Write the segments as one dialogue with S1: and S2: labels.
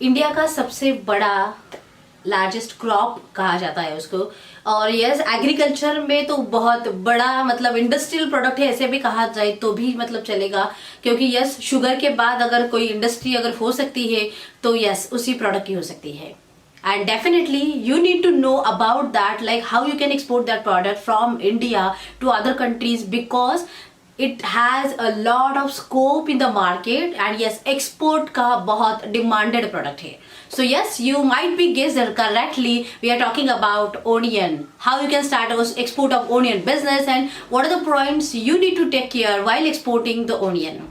S1: India का सबसे बड़ा लार्जेस्ट क्रॉप कहा जाता है उसको। और यस, एग्रीकल्चर में तो बहुत बड़ा मतलब इंडस्ट्रियल प्रोडक्ट है, ऐसे भी कहा जाए तो भी मतलब चलेगा, क्योंकि यस, शुगर के बाद अगर कोई इंडस्ट्री अगर हो सकती है तो यस, उसी प्रोडक्ट की हो सकती है। And definitely you need to know about that, like how you can export that product from India to other countries, because it has a lot of scope in the market, and yes, export का बहुत demanded product है। So yes, you might be guessed correctly, we are talking about onion, how you can start export of onion business, and what are the points you need to take care while exporting the onion।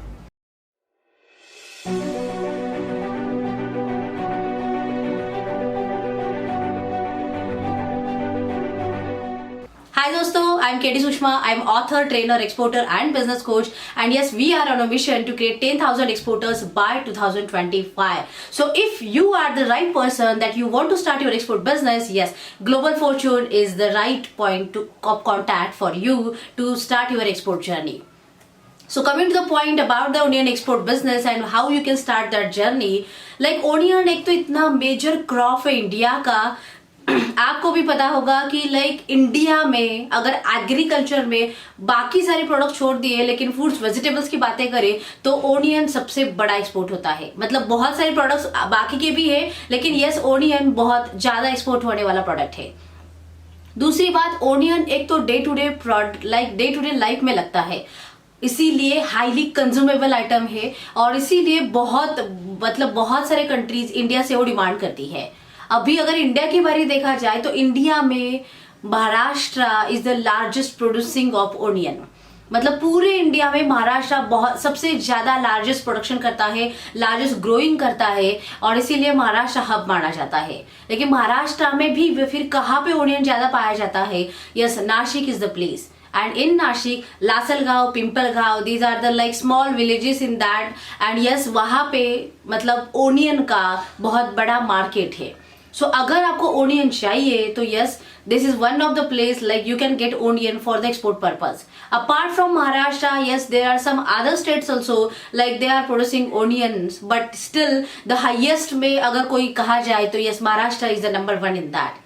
S1: Hi दोस्तों, I'm Katie Sushma. I'm author, trainer, exporter and business coach. And yes, we are on a mission to create 10,000 exporters by 2025. So if you are the right person that you want to start your export business, yes, Global Fortune is the right point to contact for you to start your export journey. So coming to the point about the onion export business and how you can start that journey, like onion एक तो इतना major crop है India का। आपको भी पता होगा कि लाइक इंडिया में अगर एग्रीकल्चर में बाकी सारे प्रोडक्ट छोड़ दिए, लेकिन फूड्स वेजिटेबल्स की बातें करें तो ओनियन सबसे बड़ा एक्सपोर्ट होता है। मतलब बहुत सारे प्रोडक्ट्स बाकी के भी है, लेकिन यस, ओनियन बहुत ज्यादा एक्सपोर्ट होने वाला प्रोडक्ट है। दूसरी बात, ओनियन एक तो डे टू डे लाइफ में लगता है, इसीलिए हाईली कंज्यूमेबल आइटम है, और इसीलिए बहुत सारे कंट्रीज इंडिया से वो डिमांड करती है। अभी अगर इंडिया की बारी देखा जाए तो इंडिया में Maharashtra is the largest producing of onion. मतलब पूरे इंडिया में महाराष्ट्र बहुत सबसे ज्यादा लार्जेस्ट प्रोडक्शन करता है, लार्जेस्ट ग्रोइंग करता है, और इसीलिए महाराष्ट्र हब माना जाता है। लेकिन महाराष्ट्र में भी फिर कहाँ पे ओनियन ज्यादा पाया जाता है? Yes, Nashik is the place. And in Nashik, Lasalgaon, Pimpalgaon, these are the like small villages in that, and yes, वहां पे मतलब ओनियन का बहुत बड़ा मार्केट है। सो अगर आपको ओनियन चाहिए तो yes, this is one of the place like you can get onion for the export purpose. Apart from Maharashtra, yes, there are some other states also like they are producing onions, but still the highest में अगर कोई कहा जाए तो yes, Maharashtra is the number 1 in that.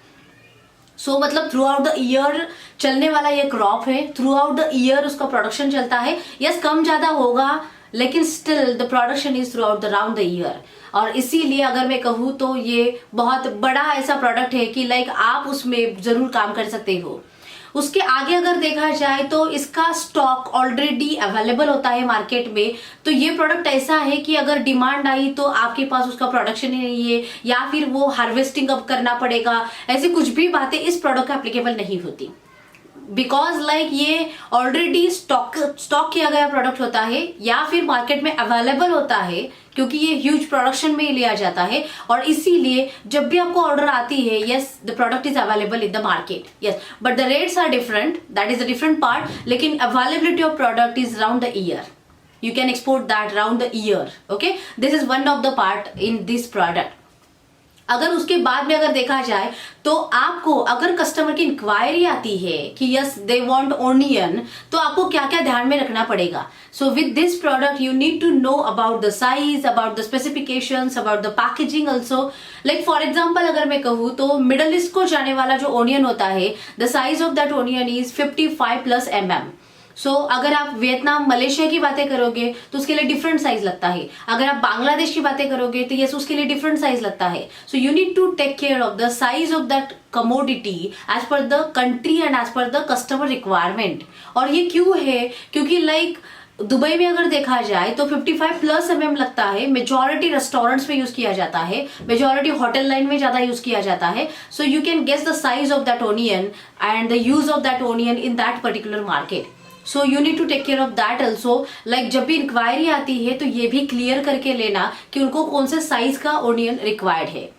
S1: So मतलब throughout the year चलने वाला ये क्रॉप है, थ्रू आउट द ईयर उसका प्रोडक्शन चलता है। यस, कम ज्यादा होगा, लेकिन still the production is through out the round the year. और इसीलिए अगर मैं कहूँ तो ये बहुत बड़ा ऐसा प्रोडक्ट है कि लाइक आप उसमें जरूर काम कर सकते हो। उसके आगे अगर देखा जाए तो इसका स्टॉक ऑलरेडी अवेलेबल होता है मार्केट में। तो ये प्रोडक्ट ऐसा है कि अगर डिमांड आई तो आपके पास उसका प्रोडक्शन ही नहीं है, या फिर वो हार्वेस्टिंग अब करना पड़ेगा, ऐसी कुछ भी बातें इस प्रोडक्ट एप्लीकेबल नहीं होती। बिकॉज लाइक ये ऑलरेडी स्टॉक किया गया प्रोडक्ट होता है, या फिर मार्केट में अवेलेबल होता है, क्योंकि ये ह्यूज प्रोडक्शन में लिया जाता है। और इसीलिए जब भी आपको ऑर्डर आती है, yes, the product is available in the market, yes, but the rates are different, that is the different part. लेकिन availability of product is round the year, you can export that round the year. Okay, this is one of the part in this product. अगर उसके बाद में अगर देखा जाए तो आपको अगर कस्टमर की इंक्वायरी आती है कि यस दे वांट ओनियन, तो आपको क्या क्या ध्यान में रखना पड़ेगा? So with this product you need to know about the size, about the specifications, about the packaging also. Like for example अगर मैं कहूँ तो मिडल ईस्ट को जाने वाला जो ओनियन होता है, the size of that onion is 55+ mm। सो अगर आप वियतनाम, मलेशिया की बातें करोगे तो उसके लिए डिफरेंट साइज लगता है। अगर आप बांग्लादेश की बातें करोगे तो यस, उसके लिए डिफरेंट साइज लगता है। So you need to take care of the size of that commodity as per the country and as per the customer requirement. और ये क्यों है? क्योंकि लाइक दुबई में अगर देखा जाए तो 55+ mm लगता है। मेजॉरिटी रेस्टोरेंट्स में यूज किया जाता है, मेजॉरिटी होटल लाइन में ज्यादा यूज किया जाता है। So you can guess the size of that onion and the use of that onion in that particular market. So you need to take care of that also. Like जब भी inquiry आती है तो ये भी क्लियर करके लेना कि उनको कौन से साइज का ओनियन रिक्वायर्ड है।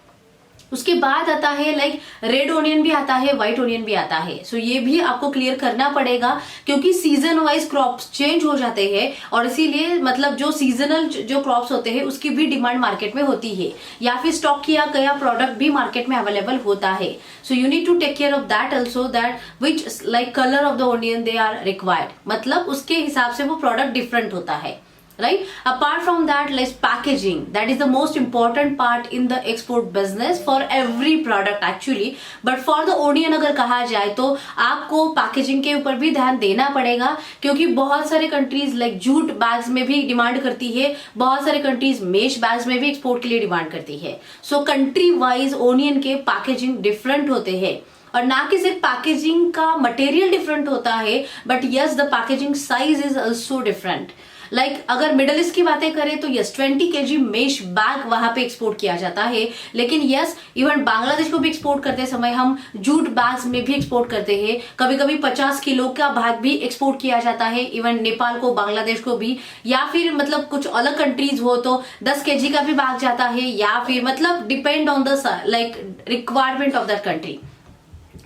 S1: उसके बाद आता है लाइक रेड ओनियन भी आता है, व्हाइट ओनियन भी आता है। सो ये भी आपको क्लियर करना पड़ेगा, क्योंकि सीजन वाइज क्रॉप्स चेंज हो जाते हैं, और इसीलिए मतलब जो सीजनल जो क्रॉप्स होते हैं उसकी भी डिमांड मार्केट में होती है, या फिर स्टॉक किया गया प्रोडक्ट भी मार्केट में अवेलेबल होता है। So you need to take care of that also, that which like colour of the onion they are required. मतलब उसके हिसाब से वो प्रोडक्ट डिफरेंट होता है। right? Apart from that, like packaging, that is the most important part in the export business for every product actually. But for the onion अगर कहा जाए तो आपको पैकेजिंग के ऊपर भी ध्यान देना पड़ेगा, क्योंकि बहुत सारे कंट्रीज लाइक जूट बैग्स में भी डिमांड करती है, बहुत सारे कंट्रीज मेश बैग्स में भी एक्सपोर्ट के लिए डिमांड करती है. सो कंट्री वाइज ओनियन के पैकेजिंग डिफरेंट होते हैं, और ना कि सिर्फ पैकेजिंग का मटेरियल डिफरेंट होता है, but yes the packaging size is also different. Like अगर मिडल ईस्ट की बातें करें तो यस 20 kg मेश बैग वहां पे एक्सपोर्ट किया जाता है, लेकिन यस इवन बांग्लादेश को भी एक्सपोर्ट करते समय हम जूट बैग्स में भी एक्सपोर्ट करते हैं. कभी कभी 50 किलो का बैग भी एक्सपोर्ट किया जाता है, इवन नेपाल को, बांग्लादेश को भी, या फिर मतलब कुछ अलग कंट्रीज हो तो 10 kg का भी बैग जाता है, या फिर मतलब depend on the like requirement of that country.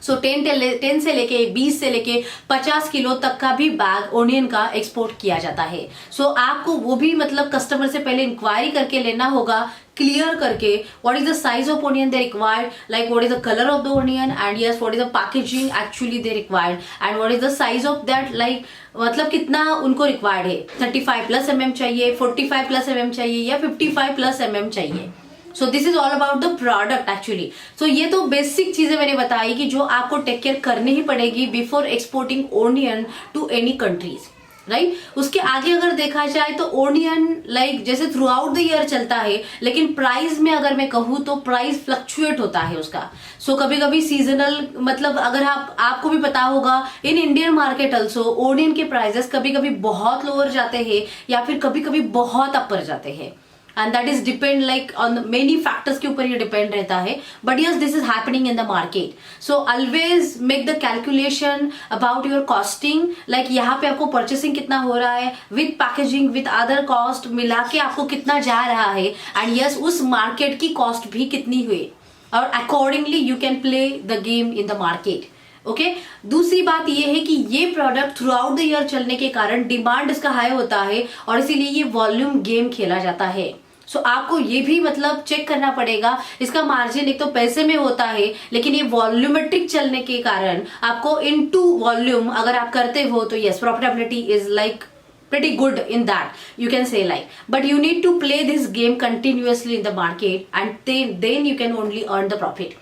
S1: So 10 से लेके 20 से लेके 50 किलो तक का भी बैग ओनियन का एक्सपोर्ट किया जाता है. सो आपको वो भी मतलब कस्टमर से पहले इंक्वायरी करके लेना होगा, क्लियर करके what is the size of onion they required, like what is the colour of the onion, and yes what is the packaging actually they required, and what is the size of that, like मतलब कितना उनको required है. 35+ mm चाहिए, 45+ mm चाहिए, या 55+ mm चाहिए. So this is all about the product actually. So ये तो बेसिक चीजें मैंने बताई कि जो आपको टेक केयर करनी ही पड़ेगी before exporting onion to any countries, right? उसके आगे अगर देखा जाए तो ओनियन लाइक जैसे थ्रू आउट द ईयर चलता है, लेकिन प्राइस में अगर मैं कहूँ तो प्राइस फ्लक्चुएट होता है उसका. सो कभी कभी सीजनल, मतलब अगर आपको भी पता होगा in Indian market also onion के प्राइजेस कभी कभी बहुत लोअर जाते हैं, या फिर कभी कभी बहुत अपर जाते हैं, and that is depend like on many factors के ऊपर ये depend रहता है. but yes, this is happening in the market. so always make the calculation about your costing, like यहाँ पे आपको purchasing कितना हो रहा है, with packaging with other cost मिला के आपको कितना जा रहा है, and yes उस market की cost भी कितनी हुई, और accordingly you can play the game in the market. Okay दूसरी बात ये है कि ये product through out the year चलने के कारण डिमांड इसका हाई होता है, और इसीलिए ये वॉल्यूम गेम खेला जाता है. सो आपको ये भी मतलब चेक करना पड़ेगा, इसका मार्जिन एक तो पैसे में होता है, लेकिन ये वॉल्यूमेट्रिक चलने के कारण आपको इनटू वॉल्यूम अगर आप करते हो तो yes profitability is like pretty good in that, you can say like, but you need to play this game continuously in the market, and then you can only earn the profit.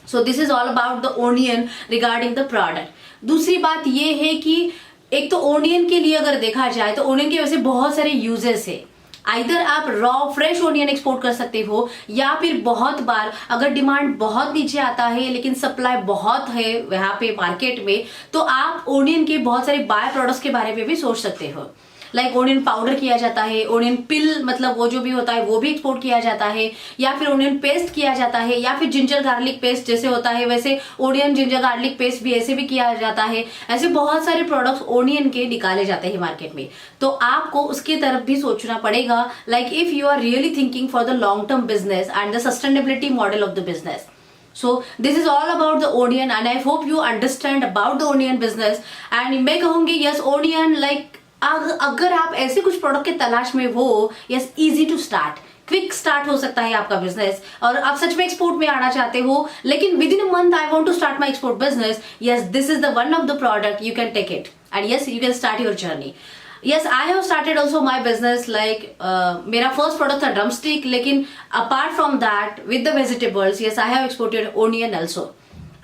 S1: So this is all about the onion regarding the product. दूसरी बात ये है कि एक तो onion के लिए अगर देखा जाए तो ओनियन के वैसे बहुत सारे यूजेस है. आइदर आप रॉ फ्रेश ओनियन एक्सपोर्ट कर सकते हो, या फिर बहुत बार अगर डिमांड बहुत नीचे आता है लेकिन सप्लाई बहुत है वहां पे मार्केट में, तो आप ओनियन के बहुत सारे बाय प्रोडक्ट्स के बारे में भी सोच सकते हो. लाइक ओनियन पाउडर किया जाता है, ओनियन पिल मतलब वो जो भी होता है वो भी एक्सपोर्ट किया जाता है, या फिर ओनियन पेस्ट किया जाता है, या फिर जिंजर गार्लिक पेस्ट जैसे होता है वैसे ओनियन जिंजर गार्लिक पेस्ट भी ऐसे भी किया जाता है. ऐसे बहुत सारे प्रोडक्ट्स ओनियन के निकाले जाते हैं मार्केट में, तो आपको उसकी तरफ भी सोचना पड़ेगा. Like if you are really thinking for the long term business and the sustainability model of the business. So this is all about the onion, and I hope you understand about the onion business. And मैं कहूंगी yes onion like अगर आप ऐसे कुछ product के तलाश में हो, yes easy to start, quick start हो सकता है आपका बिजनेस, और आप सच में एक्सपोर्ट में आना चाहते हो लेकिन within a month I want to start my export business, yes this is the one of the product you can take it, and yes you can start your journey. Yes I have started also my business like मेरा first product था drumstick, लेकिन apart from that with the vegetables yes I have exported onion also.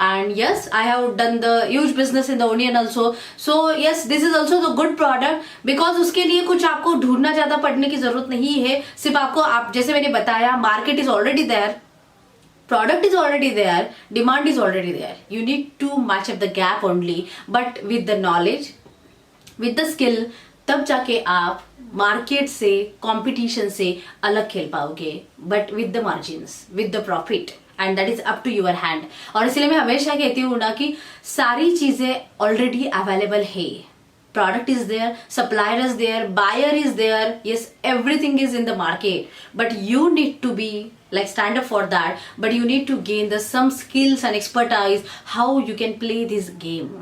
S1: And yes, I have done the huge business in the onion also. So yes, this is also the good product, because उसके लिए कुछ आपको ढूंढना ज्यादा पड़ने की जरूरत नहीं है. सिर्फ आपको आप जैसे मैंने बताया market is already there, product is already there, demand is already there. You need to match up the gap only, but with the knowledge, with the skill, तब जाके आप मार्केट से, कंपटीशन से अलग खेल पाओगे, but with the margins, with the profit, and that is up to your hand. और इसलिए मैं हमेशा कहती हूँ ना कि सारी चीजें ऑलरेडी अवेलेबल है. Product is there, supplier is there, buyer is there, yes everything is in the market, but you need to be like stand up for that, but you need to gain the some skills and expertise how you can play this game.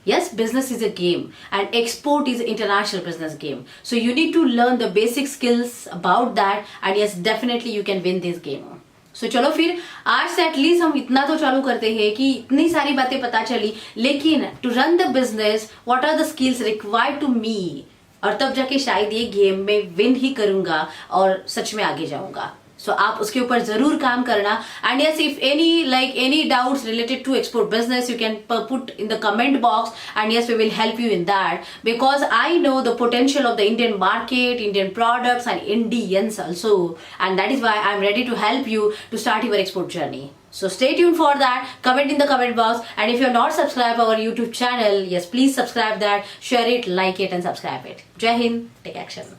S1: Yes, business is a game and export is an international business game, so you need to learn the basic skills about that, and yes definitely you can win this game. So चलो फिर आज से at least हम इतना तो चालू करते हैं कि इतनी सारी बातें पता चली, लेकिन to run the business what are the skills required to me, और तब जाके शायद ये गेम में विन ही करूंगा और सच में आगे जाऊंगा. सो आप उसके ऊपर जरूर काम करना. And yes, if any doubts related to export business, you can put in the comment box, and yes, we will help you in that, because I know the potential of the Indian market, Indian products and Indians also, and that is why I am ready to help you to start your export journey. So stay tuned for that. Comment in the comment box, and if you're not subscribed our YouTube channel, yes, please subscribe that, share it, like it, and subscribe it. Jai Hind, take action.